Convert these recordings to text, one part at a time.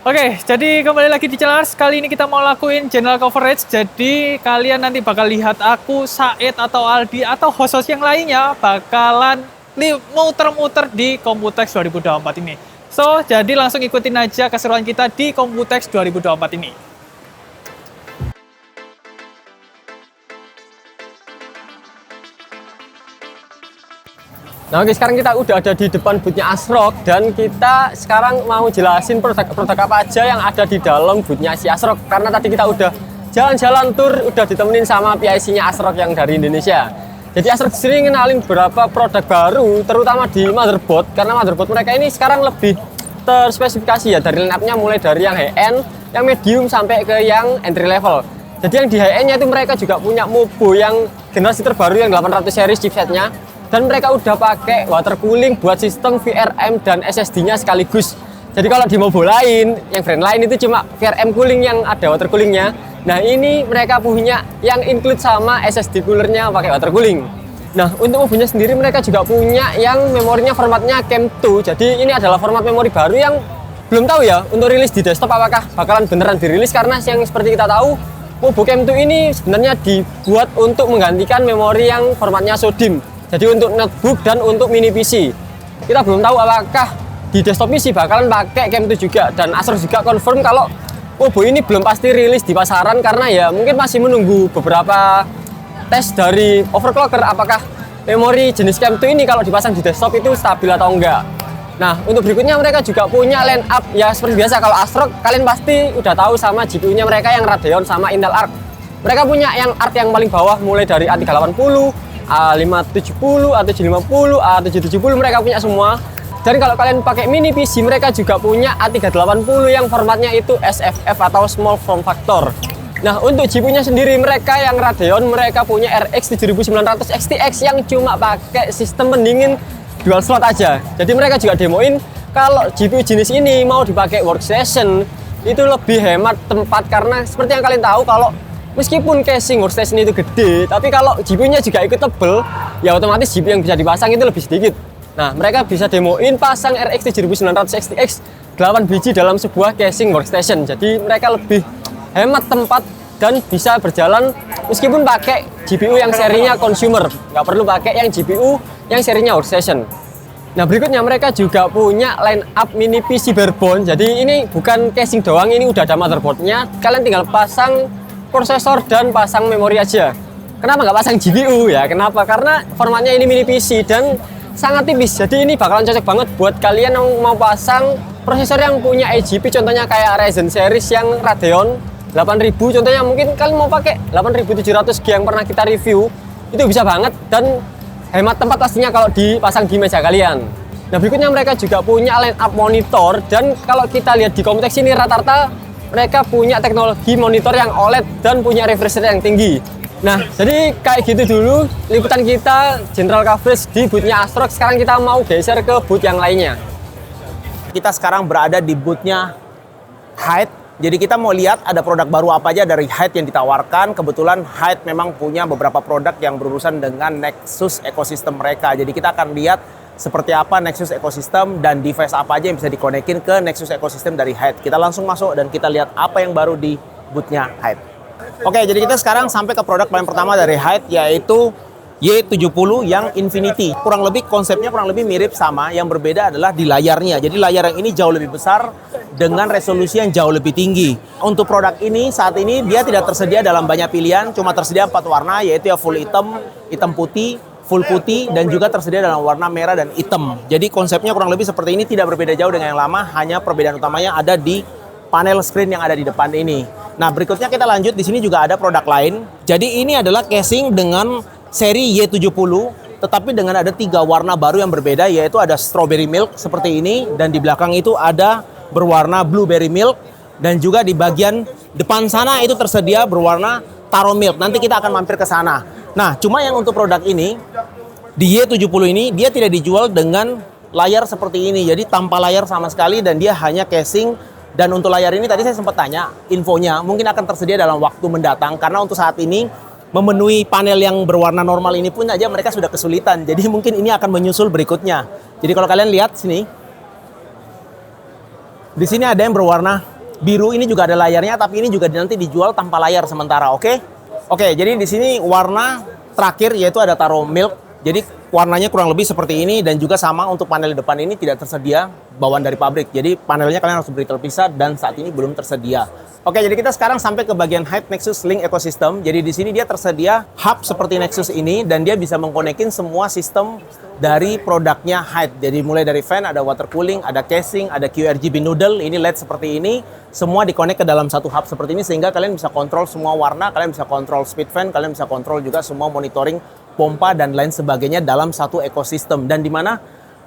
Oke, jadi kembali lagi di channel Ars. Kali ini kita mau lakuin general coverage. Jadi kalian nanti bakal lihat aku, Said atau Aldi atau host-host yang lainnya bakalan muter-muter di Computex 2024 ini. So, jadi langsung ikutin aja keseruan kita di Computex 2024 ini. Nah, oke, sekarang kita udah ada di depan boothnya ASRock dan kita sekarang mau jelasin produk-produk apa aja yang ada di dalam boothnya si ASRock. Karena tadi kita udah jalan-jalan tour, udah ditemenin sama PIC-nya ASRock yang dari Indonesia. Jadi ASRock sering ngenalin beberapa produk baru, terutama di motherboard. Karena motherboard mereka ini sekarang lebih terspesifikasi ya, dari line-up-nya mulai dari yang high-end, yang medium sampai ke yang entry level. Jadi yang di high-end-nya itu mereka juga punya Mobo yang generasi terbaru yang 800 series chipsetnya. Dan mereka udah pakai water cooling buat sistem VRM dan SSD-nya sekaligus. Jadi kalau di Mobo lain, yang brand lain itu cuma VRM cooling yang ada water coolingnya. Nah ini mereka punya yang include sama SSD coolernya pakai water cooling. Nah untuk Mobonya sendiri mereka juga punya yang memorinya formatnya CAM2. Jadi ini adalah format memori baru yang belum tahu ya untuk rilis di desktop apakah bakalan beneran dirilis. Karena yang seperti kita tahu, Mobo CAM2 ini sebenarnya dibuat untuk menggantikan memori yang formatnya SODIMM. Jadi untuk notebook dan untuk mini PC. Kita belum tahu apakah di desktop PC bakalan pakai CAM2 juga. Dan ASRock juga confirm kalau Mobo ini belum pasti rilis di pasaran karena ya mungkin masih menunggu beberapa tes dari overclocker apakah memori jenis CAM2 ini kalau dipasang di desktop itu stabil atau enggak. Nah, untuk berikutnya mereka juga punya line up ya seperti biasa kalau ASRock kalian pasti udah tahu sama GPU-nya mereka yang Radeon sama Intel Arc. Mereka punya yang Arc yang paling bawah mulai dari A380, A570, A750, A770 mereka punya semua. Dan kalau kalian pakai mini PC mereka juga punya A380 yang formatnya itu SFF atau Small Form Factor. Nah untuk GPU-nya sendiri mereka yang Radeon mereka punya RX 7900 XTX yang cuma pakai sistem pendingin dual slot aja. Jadi mereka juga demoin kalau GPU jenis ini mau dipakai workstation itu lebih hemat tempat karena seperti yang kalian tahu kalau meskipun casing workstation itu gede, tapi kalau GPU-nya juga ikut tebel, ya otomatis GPU yang bisa dipasang itu lebih sedikit. Nah, mereka bisa demoin pasang RX 7900 XTX 8 biji dalam sebuah casing workstation. Jadi mereka lebih hemat tempat dan bisa berjalan meskipun pakai GPU yang serinya consumer. Nggak perlu pakai yang GPU yang serinya workstation. Nah, berikutnya mereka juga punya line up mini PC barebone. Jadi ini bukan casing doang, ini udah ada motherboardnya. Kalian tinggal pasang prosesor dan pasang memori aja. Kenapa nggak pasang GPU ya? Kenapa? Karena formatnya ini mini PC dan sangat tipis. Jadi ini bakalan cocok banget buat kalian yang mau pasang prosesor yang punya AGP. Contohnya kayak Ryzen series yang Radeon 8000. Contohnya mungkin kalian mau pakai 8700G yang pernah kita review. Itu bisa banget dan hemat tempat pastinya kalau dipasang di meja kalian. Nah berikutnya mereka juga punya line up monitor. Dan kalau kita lihat di Computex ini rata-rata mereka punya teknologi monitor yang OLED dan punya refresh rate yang tinggi. Nah, jadi kayak gitu dulu liputan kita general coverage di boothnya ASRock. Sekarang kita mau geser ke booth yang lainnya. Kita sekarang berada di boothnya Hyde. Jadi kita mau lihat ada produk baru apa aja dari Hyde yang ditawarkan. Kebetulan Hyde memang punya beberapa produk yang berurusan dengan Nexus ekosistem mereka. Jadi kita akan lihat seperti apa Nexus ekosistem dan device apa aja yang bisa dikonekin ke Nexus ekosistem dari Hyde. Kita langsung masuk dan kita lihat apa yang baru di boothnya Hyde. Oke, jadi kita sekarang sampai ke produk paling pertama dari Hyde yaitu Y70 yang Infinity. Kurang lebih konsepnya kurang lebih mirip sama, yang berbeda adalah di layarnya. Jadi layar yang ini jauh lebih besar dengan resolusi yang jauh lebih tinggi. Untuk produk ini saat ini dia tidak tersedia dalam banyak pilihan, cuma tersedia 4 warna yaitu ya full hitam, hitam putih, full putih, dan juga tersedia dalam warna merah dan hitam. Jadi konsepnya kurang lebih seperti ini, tidak berbeda jauh dengan yang lama, hanya perbedaan utamanya ada di panel screen yang ada di depan ini. Nah, berikutnya kita lanjut, di sini juga ada produk lain. Jadi ini adalah casing dengan seri Y70, tetapi dengan ada 3 warna baru yang berbeda, yaitu ada strawberry milk seperti ini, dan di belakang itu ada berwarna blueberry milk, dan juga di bagian depan sana itu tersedia berwarna taro milk. Nanti kita akan mampir ke sana. Nah, cuma yang untuk produk ini, di Y70 ini, dia tidak dijual dengan layar seperti ini. Jadi tanpa layar sama sekali dan dia hanya casing. Dan untuk layar ini tadi saya sempat tanya, infonya mungkin akan tersedia dalam waktu mendatang. Karena untuk saat ini, memenuhi panel yang berwarna normal ini pun aja mereka sudah kesulitan. Jadi mungkin ini akan menyusul berikutnya. Jadi kalau kalian lihat sini, di sini ada yang berwarna biru ini juga ada layarnya, tapi ini juga nanti dijual tanpa layar sementara, oke? Oke, jadi di sini warna terakhir yaitu ada Taro Milk. Jadi warnanya kurang lebih seperti ini dan juga sama untuk panel depan ini tidak tersedia bawaan dari pabrik. Jadi panelnya kalian harus beli terpisah dan saat ini belum tersedia. Oke, jadi kita sekarang sampai ke bagian Hyde Nexus Link Ecosystem. Jadi di sini dia tersedia hub seperti Nexus ini dan dia bisa mengkonekin semua sistem dari produknya Hyde. Jadi mulai dari fan, ada water cooling, ada casing, ada QRGB noodle, ini LED seperti ini. Semua dikonek ke dalam satu hub seperti ini sehingga kalian bisa kontrol semua warna, kalian bisa kontrol speed fan, kalian bisa kontrol juga semua monitoring pompa dan lain sebagainya dalam satu ekosistem. Dan di mana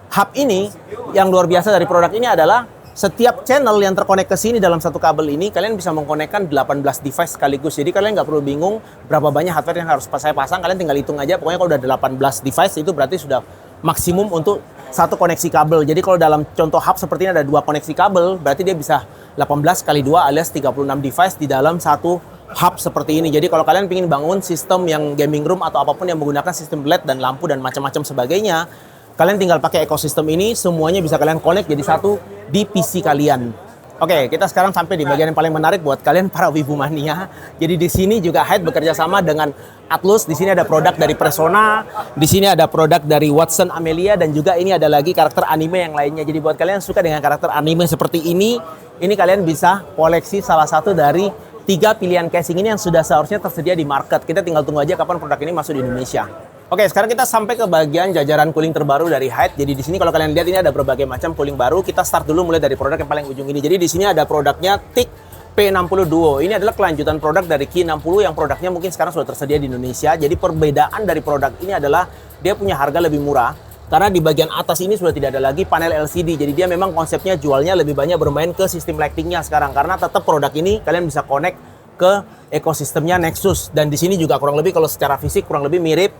hub ini yang luar biasa dari produk ini adalah setiap channel yang terkonek ke sini dalam satu kabel ini kalian bisa mengkonekkan 18 device sekaligus. Jadi kalian nggak perlu bingung berapa banyak hardware yang harus saya pasang, kalian tinggal hitung aja. Pokoknya kalau udah 18 device itu berarti sudah maksimum untuk satu koneksi kabel. Jadi kalau dalam contoh hub seperti ini ada 2 koneksi kabel, berarti dia bisa 18 kali 2 alias 36 device di dalam satu hub seperti ini. Jadi kalau kalian ingin bangun sistem yang gaming room atau apapun yang menggunakan sistem LED dan lampu dan macam-macam sebagainya, kalian tinggal pakai ekosistem ini, semuanya bisa kalian connect jadi satu di PC kalian. Oke, kita sekarang sampai di bagian yang paling menarik buat kalian para wibu mania. Jadi di sini juga Hyde bekerja sama dengan Atlus. Di sini ada produk dari Persona, di sini ada produk dari Watson Amelia, dan juga ini ada lagi karakter anime yang lainnya. Jadi buat kalian yang suka dengan karakter anime seperti ini kalian bisa koleksi salah satu dari 3 pilihan casing ini yang sudah seharusnya tersedia di market. Kita tinggal tunggu aja kapan produk ini masuk di Indonesia. Oke, sekarang kita sampai ke bagian jajaran cooling terbaru dari Hyde. Jadi di sini kalau kalian lihat ini ada berbagai macam cooling baru. Kita start dulu mulai dari produk yang paling ujung ini. Jadi di sini ada produknya TIC P60 Duo. Ini adalah kelanjutan produk dari Q60 yang produknya mungkin sekarang sudah tersedia di Indonesia. Jadi perbedaan dari produk ini adalah dia punya harga lebih murah. Karena di bagian atas ini sudah tidak ada lagi panel LCD. Jadi dia memang konsepnya jualnya lebih banyak bermain ke sistem lightingnya sekarang. Karena tetap produk ini kalian bisa connect ke ekosistemnya Nexus. Dan di sini juga kurang lebih kalau secara fisik kurang lebih mirip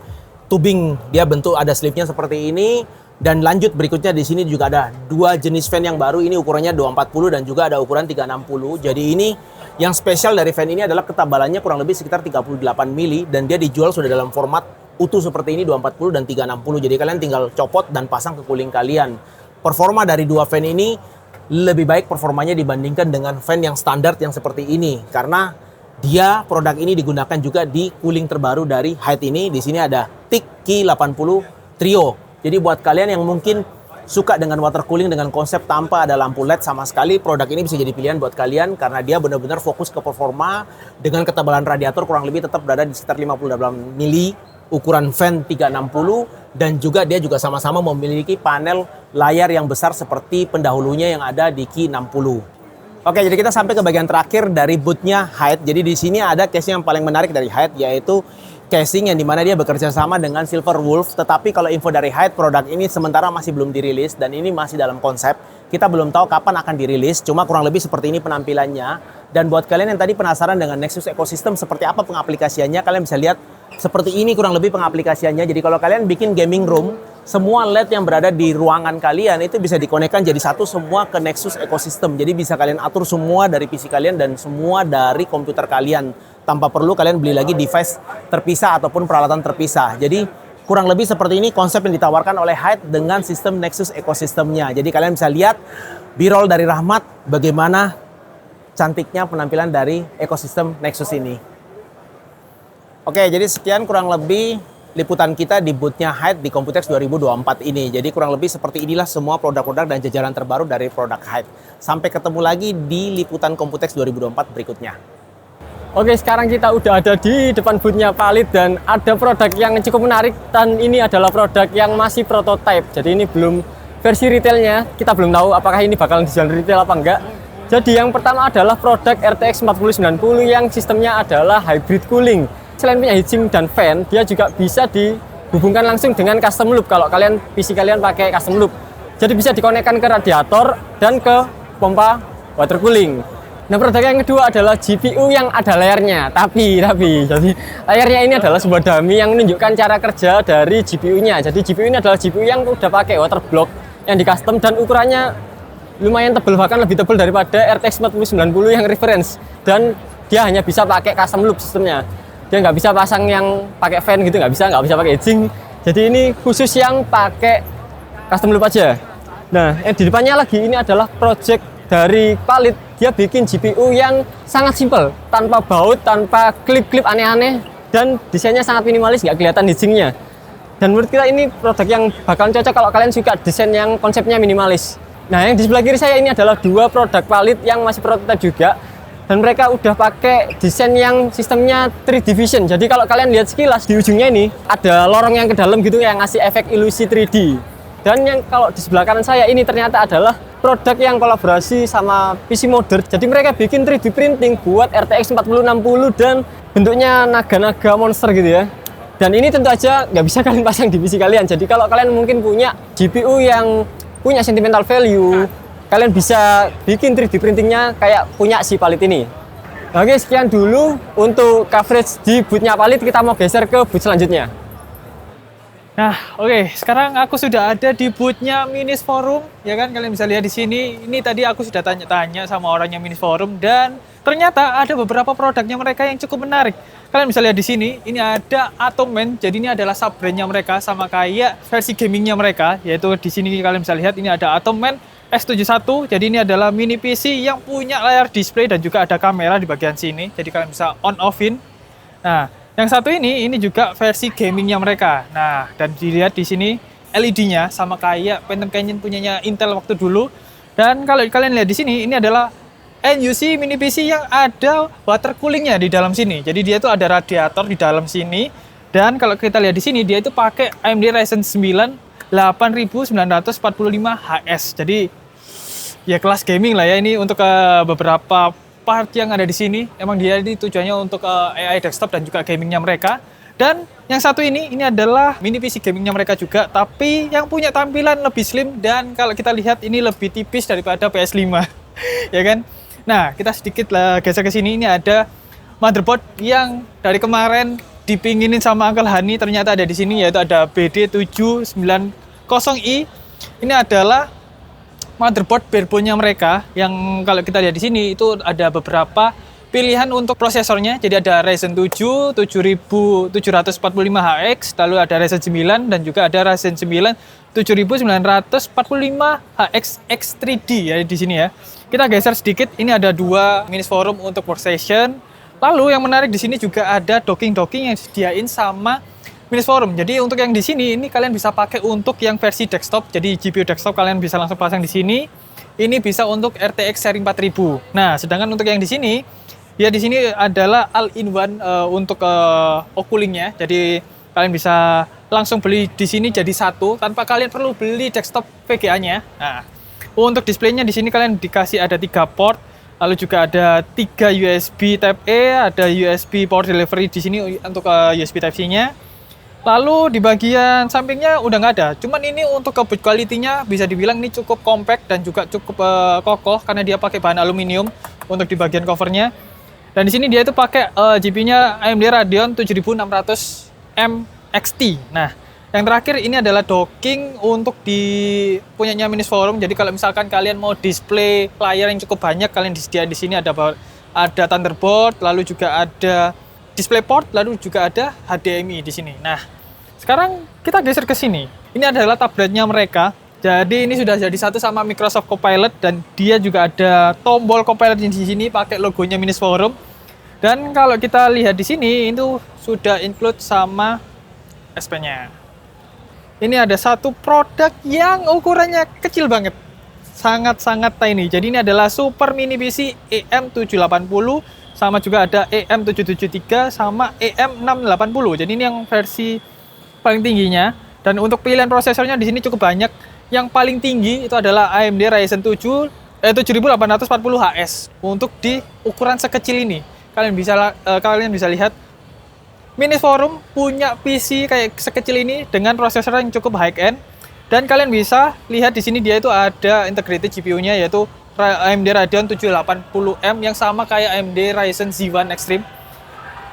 tubing. Dia bentuk ada slipnya seperti ini. Dan lanjut berikutnya di sini juga ada 2 jenis fan yang baru. Ini ukurannya 240 dan juga ada ukuran 360. Jadi ini yang spesial dari fan ini adalah ketebalannya kurang lebih sekitar 38 mili. Dan dia dijual sudah dalam format utuh seperti ini 240 dan 360. Jadi kalian tinggal copot dan pasang ke cooling kalian. Performa dari 2 fan ini lebih baik performanya dibandingkan dengan fan yang standar yang seperti ini. Karena dia produk ini digunakan juga di cooling terbaru dari Hyde ini. Di sini ada TIC Q80 Trio. Jadi buat kalian yang mungkin suka dengan water cooling dengan konsep tanpa ada lampu LED sama sekali, produk ini bisa jadi pilihan buat kalian karena dia benar-benar fokus ke performa dengan ketebalan radiator kurang lebih tetap berada di sekitar 58 mili. Ukuran fan 360 dan juga dia juga sama-sama memiliki panel layar yang besar seperti pendahulunya yang ada di Q60. Oke, jadi kita sampai ke bagian terakhir dari bootnya Hyde. Jadi di sini ada casing yang paling menarik dari Hyde yaitu casing yang dimana dia bekerja sama dengan Silver Wolf. Tetapi kalau info dari Hyde, produk ini sementara masih belum dirilis dan ini masih dalam konsep. Kita belum tahu kapan akan dirilis, cuma kurang lebih seperti ini penampilannya. Dan buat kalian yang tadi penasaran dengan Nexus Ecosystem seperti apa pengaplikasiannya, kalian bisa lihat seperti ini kurang lebih pengaplikasiannya. Jadi kalau kalian bikin gaming room, semua LED yang berada di ruangan kalian itu bisa dikonekkan jadi satu semua ke Nexus Ecosystem. Jadi bisa kalian atur semua dari PC kalian dan semua dari komputer kalian tanpa perlu kalian beli lagi device terpisah ataupun peralatan terpisah. Jadi kurang lebih seperti ini konsep yang ditawarkan oleh Hyde dengan sistem Nexus Ecosystemnya. Jadi kalian bisa lihat B-roll dari Rahmat bagaimana cantiknya penampilan dari ekosistem Nexus ini. Oke, jadi sekian kurang lebih liputan kita di booth-nya Hyde di Computex 2024 ini. Jadi kurang lebih seperti inilah semua produk-produk dan jajaran terbaru dari produk Hyde. Sampai ketemu lagi di liputan Computex 2024 berikutnya. Oke, sekarang kita udah ada di depan booth-nya Palit dan ada produk yang cukup menarik dan ini adalah produk yang masih prototype. Jadi ini belum versi retailnya, kita belum tahu apakah ini bakalan dijual retail apa enggak. Jadi yang pertama adalah produk RTX 4090 yang sistemnya adalah hybrid cooling. Selain punya heatsink dan fan, dia juga bisa dihubungkan langsung dengan custom loop kalau kalian PC kalian pakai custom loop. Jadi bisa dikonekkan ke radiator dan ke pompa water cooling. Nah, produk yang kedua adalah GPU yang ada layarnya. Tapi jadi layarnya ini adalah sebuah dummy yang menunjukkan cara kerja dari GPU-nya. Jadi GPU ini adalah GPU yang udah pakai water block yang di custom dan ukurannya lumayan tebal, bahkan lebih tebal daripada RTX 4090 yang reference. Dan dia hanya bisa pakai custom loop sistemnya. Dia nggak bisa pasang yang pakai fan gitu, nggak bisa pakai heatsink. Jadi ini khusus yang pakai custom loop aja. Nah, yang di depannya lagi ini adalah project dari Palit, dia bikin GPU yang sangat simpel, tanpa baut, tanpa klip-klip aneh-aneh, dan desainnya sangat minimalis, nggak kelihatan hijingnya. Dan menurut kita ini produk yang bakalan cocok kalau kalian suka desain yang konsepnya minimalis. Nah, yang di sebelah kiri saya ini adalah dua produk Palit yang masih prototipe juga. Dan mereka udah pakai desain yang sistemnya 3D vision. Jadi kalau kalian lihat sekilas di ujungnya ini ada lorong yang ke dalam gitu yang ngasih efek ilusi 3D. Dan yang kalau di sebelah kanan saya ini ternyata adalah produk yang kolaborasi sama PC Modder. Jadi mereka bikin 3D printing buat RTX 4060 dan bentuknya naga-naga monster gitu ya. Dan ini tentu aja nggak bisa kalian pasang di PC kalian. Jadi kalau kalian mungkin punya GPU yang punya sentimental value, kalian bisa bikin 3D printingnya kayak punya si Palit ini. Oke, sekian dulu untuk coverage di bootnya Palit. Kita mau geser ke boot selanjutnya. Nah, oke, sekarang aku sudah ada di bootnya Minis Forum, ya kan? Kalian bisa lihat di sini. Ini tadi aku sudah tanya-tanya sama orangnya Minis Forum dan ternyata ada beberapa produknya mereka yang cukup menarik. Kalian bisa lihat di sini, ini ada Atomman. Jadi ini adalah sub brandnya mereka sama kayak versi gamingnya mereka, yaitu di sini kalian bisa lihat ini ada Atomman X71. Jadi ini adalah mini PC yang punya layar display dan juga ada kamera di bagian sini. Jadi kalian bisa on-offin. Nah, yang satu ini juga versi gamingnya mereka. Nah, dan dilihat di sini LED-nya sama kayak Phantom Canyon punyanya Intel waktu dulu. Dan kalau kalian lihat di sini, ini adalah NUC mini PC yang ada water coolingnya di dalam sini. Jadi dia itu ada radiator di dalam sini. Dan kalau kita lihat di sini, dia itu pakai AMD Ryzen 9 8945HS. Jadi ya kelas gaming lah ya ini untuk beberapa part yang ada di sini. Emang dia ini tujuannya untuk AI desktop dan juga gamingnya mereka. Dan yang satu ini adalah mini PC gamingnya mereka juga, tapi yang punya tampilan lebih slim dan kalau kita lihat ini lebih tipis daripada PS5. Ya kan? Nah, kita sedikit lah geser ke sini. Ini ada motherboard yang dari kemarin dipinginin sama Uncle Hani, ternyata ada di sini, yaitu ada BD790i. Ini adalah motherboard barebone-nya mereka yang kalau kita lihat di sini itu ada beberapa pilihan untuk prosesornya. Jadi ada Ryzen 7 7745HX, lalu ada Ryzen 9 dan juga ada Ryzen 9 7945HX X3D ya di sini ya. Kita geser sedikit, ini ada dua Minis Forum untuk workstation. Lalu yang menarik di sini juga ada docking yang disediain sama Minis Forum. Jadi untuk yang di sini ini kalian bisa pakai untuk yang versi desktop. Jadi GPU desktop kalian bisa langsung pasang di sini. Ini bisa untuk RTX seri 4000. Nah, sedangkan untuk yang di sini ya di sini adalah all-in-one untuk coolingnya. Jadi kalian bisa langsung beli di sini jadi satu tanpa kalian perlu beli desktop VGA-nya. Nah, untuk displaynya di sini kalian dikasih ada 3 port, lalu juga ada 3 USB Type E, ada USB power delivery di sini untuk USB Type C-nya. Lalu di bagian sampingnya udah nggak ada. Cuman ini untuk build quality-nya bisa dibilang ini cukup compact dan juga cukup kokoh karena dia pakai bahan aluminium untuk di bagian covernya. Dan di sini dia itu pakai GPU-nya AMD Radeon 7600M XT. Nah, yang terakhir ini adalah docking untuk di punyanya Minis Forum. Jadi kalau misalkan kalian mau display layar yang cukup banyak, kalian disediakan di sini ada Thunderbolt, lalu juga ada DisplayPort, lalu juga ada HDMI di sini. Nah, sekarang kita geser ke sini. Ini adalah tabletnya mereka. Jadi ini sudah jadi satu sama Microsoft Copilot dan dia juga ada tombol Copilot di sini pakai logonya Minis Forum. Dan kalau kita lihat di sini itu sudah include sama SP-nya. Ini ada satu produk yang ukurannya kecil banget. Sangat-sangat tiny. Jadi ini adalah Super Mini PC EM780. Sama juga ada EM773 sama EM680. Jadi ini yang versi paling tingginya. Dan untuk pilihan prosesornya di sini cukup banyak. Yang paling tinggi itu adalah AMD Ryzen 7840HS. Untuk di ukuran sekecil ini. Kalian bisa lihat Minis Forum punya PC kayak sekecil ini dengan prosesor yang cukup high end dan kalian bisa lihat di sini dia itu ada integrated GPU-nya yaitu AMD Radeon 780M yang sama kayak AMD Ryzen Z1 Extreme.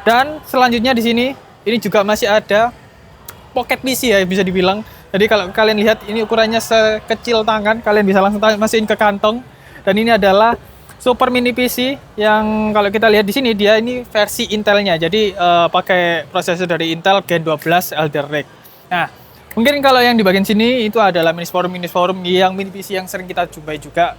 Dan selanjutnya di sini ini juga masih ada pocket PC ya bisa dibilang. Jadi kalau kalian lihat ini ukurannya sekecil tangan, kalian bisa langsung masukin ke kantong. Dan ini adalah Super Mini PC yang kalau kita lihat di sini dia ini versi Intelnya. Jadi pakai prosesor dari Intel Gen 12 Alder Lake. Nah, mungkin kalau yang di bagian sini itu adalah Minis Forum yang mini PC yang sering kita jumpai juga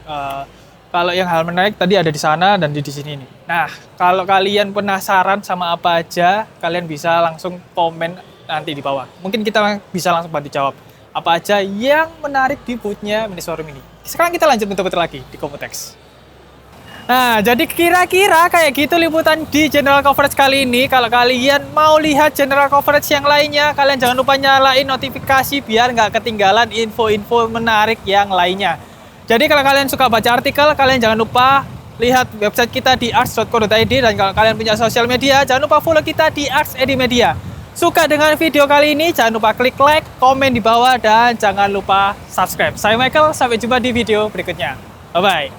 Kalau yang hal menarik tadi ada di sana dan di sini nih. Nah, kalau kalian penasaran sama apa aja, kalian bisa langsung komen nanti di bawah. Mungkin kita bisa langsung bantu jawab apa aja yang menarik di booth-nya Mini Showroom ini. Sekarang kita lanjut muter-muter lagi di Komutex. Nah, jadi kira-kira kayak gitu liputan di general coverage kali ini. Kalau kalian mau lihat general coverage yang lainnya, kalian jangan lupa nyalain notifikasi biar nggak ketinggalan info-info menarik yang lainnya. Jadi kalau kalian suka baca artikel, kalian jangan lupa lihat website kita di arts.co.id, dan kalau kalian punya sosial media, jangan lupa follow kita di Arts Edi Media. Suka dengan video kali ini, jangan lupa klik like, komen di bawah, dan jangan lupa subscribe. Saya Michael, sampai jumpa di video berikutnya. Bye-bye.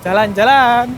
Jalan-jalan.